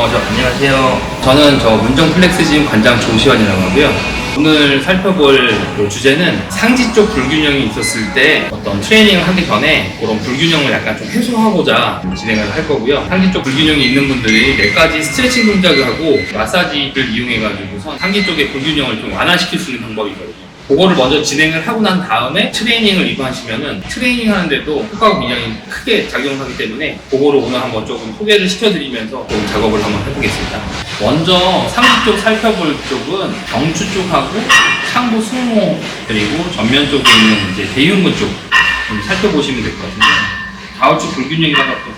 안녕하세요. 저는 문정 플렉스짐 관장 조시환이라고 하고요. 오늘 살펴볼 주제는 상지 쪽 불균형이 있었을 때 어떤 트레이닝을 하기 전에 그런 불균형을 약간 좀 해소하고자 진행을 할 거고요. 상지 쪽 불균형이 있는 분들이 몇 가지 스트레칭 동작을 하고 마사지를 이용해가지고서 상지 쪽의 불균형을 좀 완화시킬 수 있는 방법이 있거든요. 그거를 먼저 진행을 하고 난 다음에 트레이닝을 입하시면은 트레이닝 하는데도 효과가 굉장히 크게 작용하기 때문에 그거를 오늘 한번 조금 소개를 시켜드리면서 좀 작업을 한번 해보겠습니다. 먼저 상부 쪽 살펴볼 쪽은 경추 쪽하고 상부 승모 그리고 전면 쪽에 있는 이제 대흉근 쪽 좀 살펴보시면 될 것 같은데, 좌우측 불균형이라고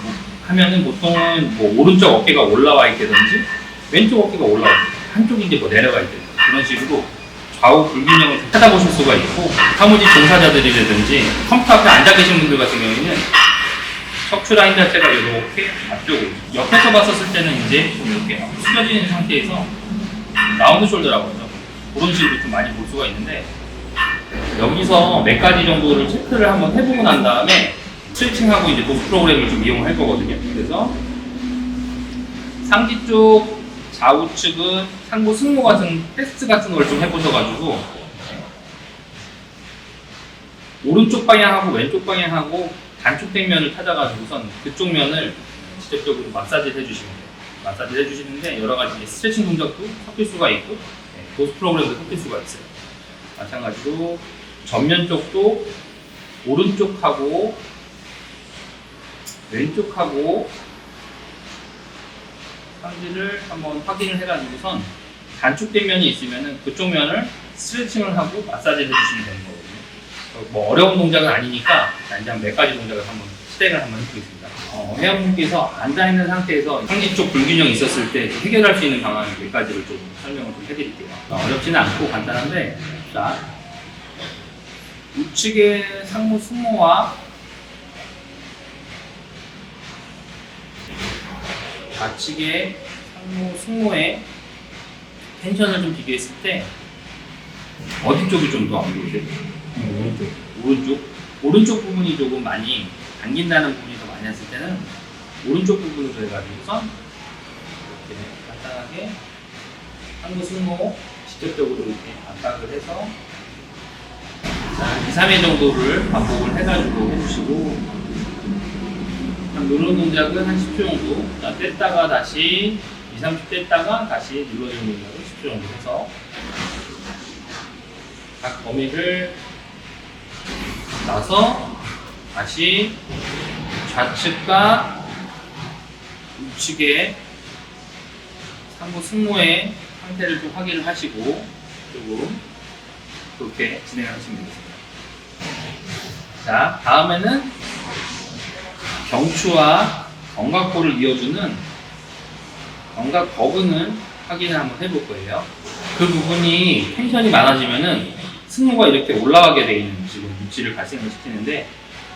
하면은 보통은 오른쪽 어깨가 올라와 있다든지 왼쪽 어깨가 올라와 있다, 한쪽이 이제 내려가 있다, 그런 식으로 좌우 불균형을 찾아보실 수가 있고, 사무직 종사자들이라든지 컴퓨터 앞에 앉아 계신 분들 같은 경우에는 척추 라인 자체가 이렇게 앞쪽으로, 옆에서 봤었을 때는 이제 좀 이렇게 숙여져 있는 상태에서 라운드 숄더라고 하죠. 그런 식으로 좀 많이 볼 수가 있는데, 여기서 몇 가지 정도를 체크를 한번 해보고 난 다음에 스트레칭하고 이제 도스 프로그램을 좀 이용할 거거든요. 그래서 상지 쪽 좌우측은 상부 승모 같은 테스트 같은 걸 좀 해보셔가지고 오른쪽 방향하고 왼쪽 방향하고 단축된 면을 찾아가지고선 그쪽 면을 직접적으로 마사지를 해주시면 돼요. 마사지를 해주시는데 여러 가지 스트레칭 동작도 섞일 수가 있고 도스 프로그램도 섞일 수가 있어요. 마찬가지로 전면 쪽도 오른쪽하고 왼쪽하고 상지를 한번 확인을 해가지고선 단축된 면이 있으면은 그쪽 면을 스트레칭을 하고 마사지를 해주시면 되는 거거든요. 어려운 동작은 아니니까 이제 한 몇 가지 동작을 한번 실행을 한번 해보겠습니다. 회원분께서 앉아있는 상태에서 상지 쪽 불균형이 있었을 때 해결할 수 있는 방안 몇 가지를 좀 설명을 좀 해드릴게요. 어렵지는 않고 간단한데, 자, 우측의 상부 승모와 좌측의 상부 승모의 텐션을 좀 비교했을 때 어디 쪽이 좀 더 안 좋으세요? 오른쪽 부분이 조금 많이 당긴다는 부분이 더 많이 했을 때는 오른쪽 부분으로 해가지고선 이렇게 간단하게 상부 승모 직접적으로 이렇게 압박을 해서 2, 3회 정도를 반복을 해가지고 해주시고, 누르는 동작은 한 10초 정도, 뗐다가 다시 2, 30 뗐다가 다시 눌러주는 동작을 10초 정도 해서 각 범위를 나서 다시 좌측과 우측의 상부 승모의 상태를 좀 확인을 하시고 조금 그렇게 진행을 하시면 되겠습니다. 자, 다음에는 경추와 견갑골을 이어주는 견갑 버근을 확인을 한번 해볼 거예요. 그 부분이 텐션이 많아지면은 승모가 이렇게 올라가게 되어 있는 지금 위치를 발생을 시키는데,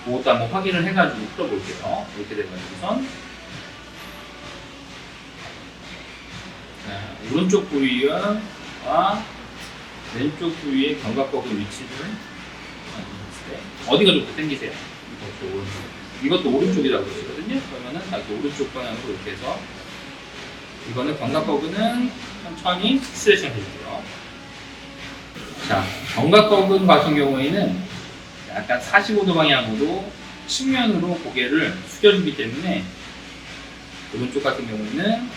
그것도 한번 확인을 해가지고 풀어볼게요. 이렇게 돼가지고선 오른쪽 부위와 왼쪽 부위의 견갑 버근 위치를 어디가 좀 더 당기세요? 이것도 오른쪽이라고 그러시거든요. 그러면은 다시 오른쪽 방향으로 이렇게 해서, 이거는 견갑버근은 천천히 스트레칭 해줄게요. 자, 견갑버근 같은 경우에는 약간 45도 방향으로 측면으로 고개를 숙여주기 때문에 오른쪽 같은 경우에는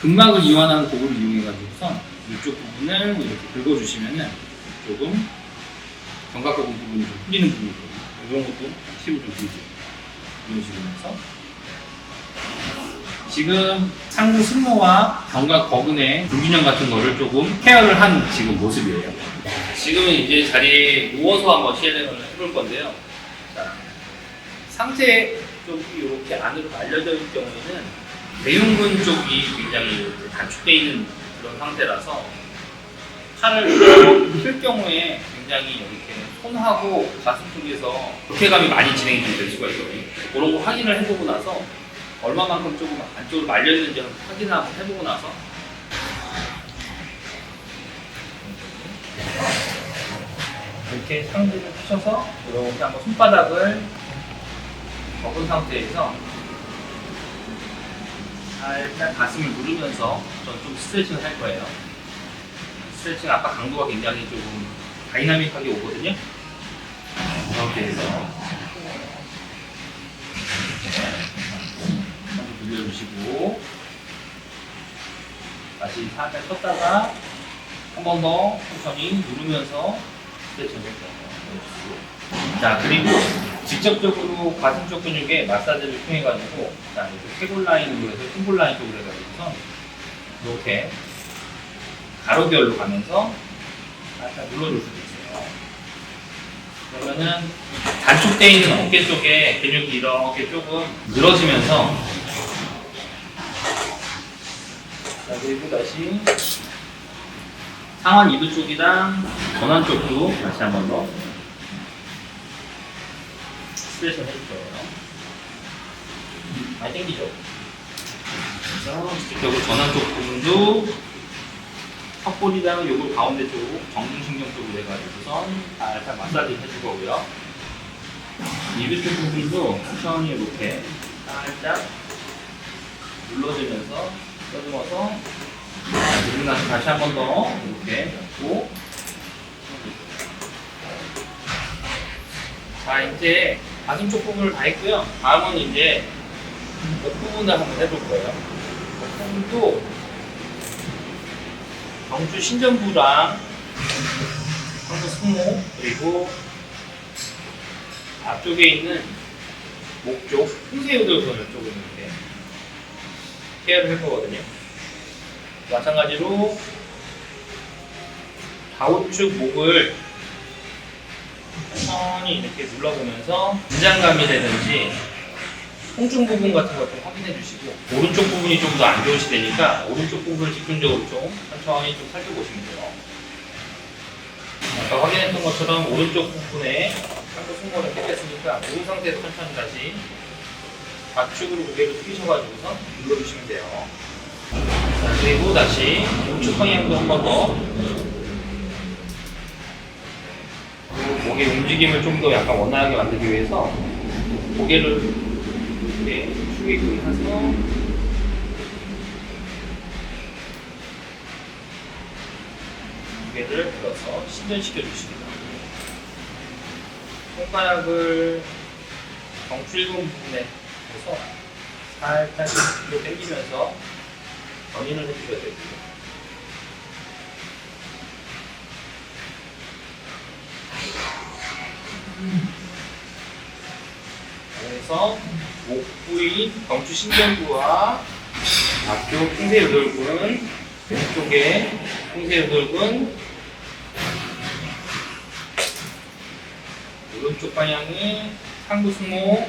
근막을 이완하는 도구를 이용해가지고서 이쪽 부분을 이렇게 긁어주시면은 조금 견갑버근 부분이 좀 풀리는 부분이 있거든요. 이런 것도 팁을 좀 드릴게요. 이런 식으로 해서 지금 상부 승모와 견갑버근의 불균형 같은 거를 조금 케어를 한 지금 모습이에요. 지금은 이제 자리에 누워서 한번 시연을 해볼 건데요. 자, 상체 쪽이 이렇게 안으로 말려져 있을 경우에는 대흉근 쪽이 굉장히 단축되어 있는 그런 상태라서 팔을 펼 경우에 굉장히 이렇게 손하고 가슴 쪽에서 불쾌감이 많이 진행이 될 수가 있거든요. 그런 거 확인을 해보고 나서 얼마만큼 조금 안쪽으로 말려있는지 확인을 한번 해보고 나서 이렇게 상체를 펴셔서 이렇게 한번 손바닥을 접은 상태에서 살짝 가슴을 누르면서 좀 스트레칭을 할 거예요. 스트레칭 아까 강도가 굉장히 조금 다이나믹하게 오거든요. 이렇게 해서 한번 돌려주시고 다시 살짝 쳤다가 한 번 더 천천히 누르면서 스트레칭을 해줘요. 자, 그리고 직접적으로 가슴 쪽 근육에 마사지를 통해가지고, 자, 이렇게 쇄골 라인으로 해서 흉골 라인 쪽으로 해가지고서 이렇게 가로결로 가면서 살짝 눌러줄 수도 있어요. 그러면은 단축되어 있는 어깨 쪽에 근육이 이렇게 조금 늘어지면서, 자, 그리고 다시 상완 이두 쪽이랑 전완 쪽도 다시 한 번 더 스트레칭을 해줄 거예요. 많이 당기죠? 그래서 직접적으로 전완 쪽 부분도 턱볼이랑 요걸 가운데 쪽 정중신경 쪽으로 해가지고선 살짝 마사지 해줄 거고요. 이두 쪽 부분도 천천히 이렇게 살짝 눌러주면서 써주면서 그리고 나서 다시 한 번 더 이렇게 잡고, 자, 이제 가슴 쪽 부분을 다 했고요. 다음은 이제 목 부분을 한번 해볼 거예요. 목 부분도 경추 신전부랑 상부 승모, 그리고 앞쪽에 있는 목 쪽 풍세요돌근을 쪽을 이렇게 케어를 할 거거든요. 마찬가지로 좌우측 목을 천천히 이렇게 눌러보면서 긴장감이라든지 통증 부분 같은 것 좀 확인해 주시고, 오른쪽 부분이 좀 더 안 좋으시다니까 오른쪽 부분을 집중적으로 좀 천천히 좀 살펴보시면 돼요. 아까 확인했던 것처럼 오른쪽 부분에 상부 승모를 뺐으니까 이 상태에서 천천히 다시 좌측으로 고개를 숙이셔가지고서 눌러주시면 돼요. 자, 그리고 다시 우측 방향도 한 번 더. 목의 움직임을 좀 더 약간 원활하게 만들기 위해서 고개를 이렇게 숙이고 나서 고개를 들어서 신전시켜 주십니다. 손가락을 경추일근 부분에 해서 살짝 뒤로 당기면서 전인을 해주셔야 되고요. 그래서 목 부위 경추 신전부와 앞쪽 풍세요돌근, 왼쪽에 풍세요돌근, 오른쪽 방향이 상부 승모,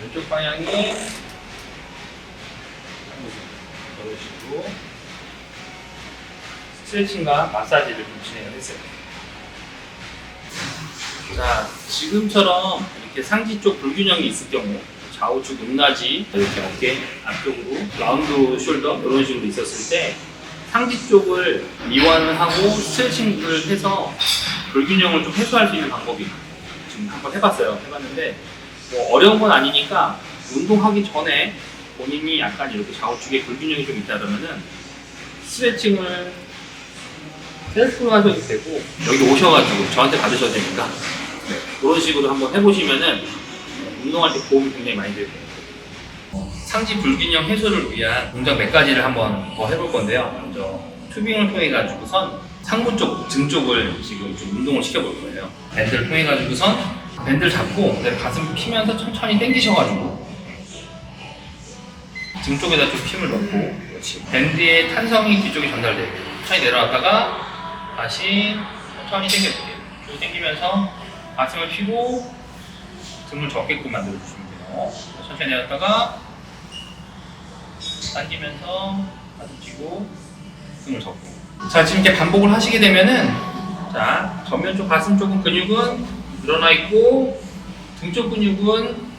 왼쪽 방향이 상부 승모, 이런 식으로 스트레칭과 마사지를 좀 진행을 했어요. 자, 지금처럼 이렇게 상지 쪽 불균형이 있을 경우, 좌우측 높낮이, 이렇게 어깨 앞쪽으로 라운드 숄더 이런 식으로 있었을 때 상지 쪽을 이완을 하고 스트레칭을 해서 불균형을 좀 해소할 수 있는 방법이 지금 한번 해봤는데 뭐 어려운 건 아니니까 운동하기 전에 본인이 약간 이렇게 좌우측에 불균형이 좀 있다 그러면은 스트레칭을 셀프로 하셔도 되고 여기 오셔가지고 저한테 받으셔도 되니까 그런 식으로 한번 해보시면은 운동할 때 도움이 굉장히 많이 될 거예요. 상지 불균형 해소를 위한 동작 몇 가지를 한번 더 해볼 건데요. 먼저 튜빙을 통해 가지고선 상부 쪽, 등 쪽을 지금 좀 운동을 시켜볼 거예요. 밴드를 통해 가지고선 밴드를 잡고 내 가슴 피면서 천천히 당기셔가지고 등 쪽에다 좀 힘을 넣고, 그렇지. 밴드의 탄성이 뒤쪽에 전달돼요. 천천히 내려왔다가 다시 천천히 당겨볼게요. 쭉 당기면서 가슴을 펴고 등을 접게끔 만들어주시면 돼요. 천천히 내렸다가 당기면서 가슴 펴고 등을 접고. 자, 지금 이렇게 반복을 하시게 되면은, 자, 전면 쪽 가슴 쪽은 근육은 늘어나 있고 등 쪽 근육은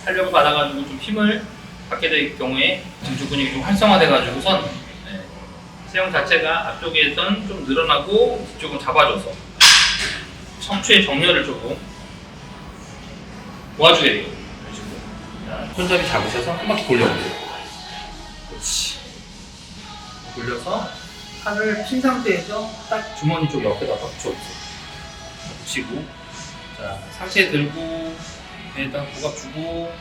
탄력을 받아가지고 좀 힘을 받게 될 경우에 등 쪽 근육이 좀 활성화돼가지고선 세형 자체가 앞쪽에선 좀 늘어나고 뒤쪽은 잡아줘서 척추의 정렬을 조금 도와주게 돼요. 이런 식으로. 자, 자, 손잡이 잡으셔서 한 바퀴 돌려보세요. 그렇지. 돌려서 팔을 핀 상태에서 딱 주머니 쪽 옆에다 붙여주세요. 붙이고, 자, 상체 들고, 배에다 고갑 주고,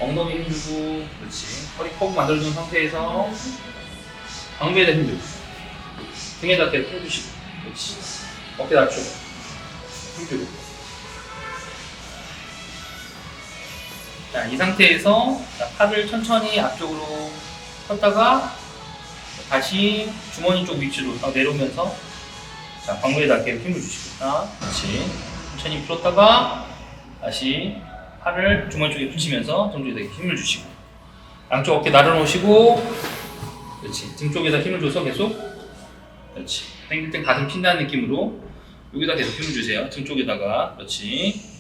엉덩이 힘주고, 그렇지. 허리 퍽 만들어준 상태에서 광배에다 힘주고, 등에다 계속 힘주시고, 그렇지. 어깨 낮추고, 힘주고. 자, 이 상태에서 자, 팔을 천천히 앞쪽으로 폈다가 다시 주머니 쪽 위치로 내려오면서 자, 광배에다 계속 힘을 주시고, 그렇지. 천천히 풀었다가 다시 팔을 주머니 쪽에 붙이면서 등 쪽에다 힘을 주시고, 양쪽 어깨 나눠놓으시고, 그렇지. 등 쪽에다 힘을 줘서 계속, 그렇지. 당길 땐 가슴 핀다는 느낌으로 여기다 계속 힘을 주세요. 등 쪽에다가, 그렇지.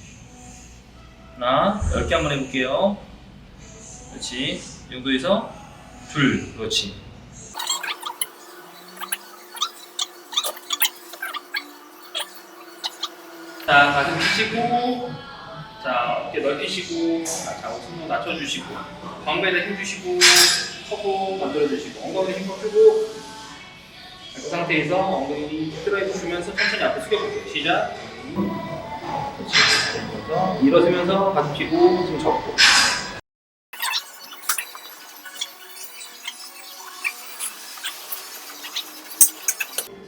하나, 10개 한번 해볼게요. 그렇지. 이 정도에서 둘, 그렇지. 자, 가슴 펴시고, 자, 어깨 넓히시고, 자, 좌우 승모 낮춰주시고, 광배에다 힘주시고, 허벅 만들어주시고, 엉덩이 힘 풀고, 그 상태에서 엉덩이 드라이브 주면서 천천히 앞에 숙여볼게요. 시작. 그렇지. 일어서면서 가슴 펴고, 숨 접고.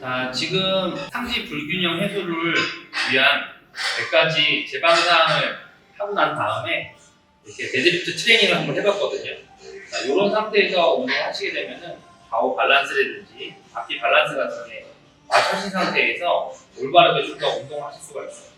자, 지금 상지 불균형 해소를 위한 몇 가지 재방사항을 하고 난 다음에 이렇게 데드리프트 트레이닝을 한번 해봤거든요. 자, 이런 상태에서 운동을 하시게 되면은 좌우 밸런스라든지 앞뒤 밸런스 같은 게 맞춰진 상태에서 올바르게 좀 더 운동을 하실 수가 있어요.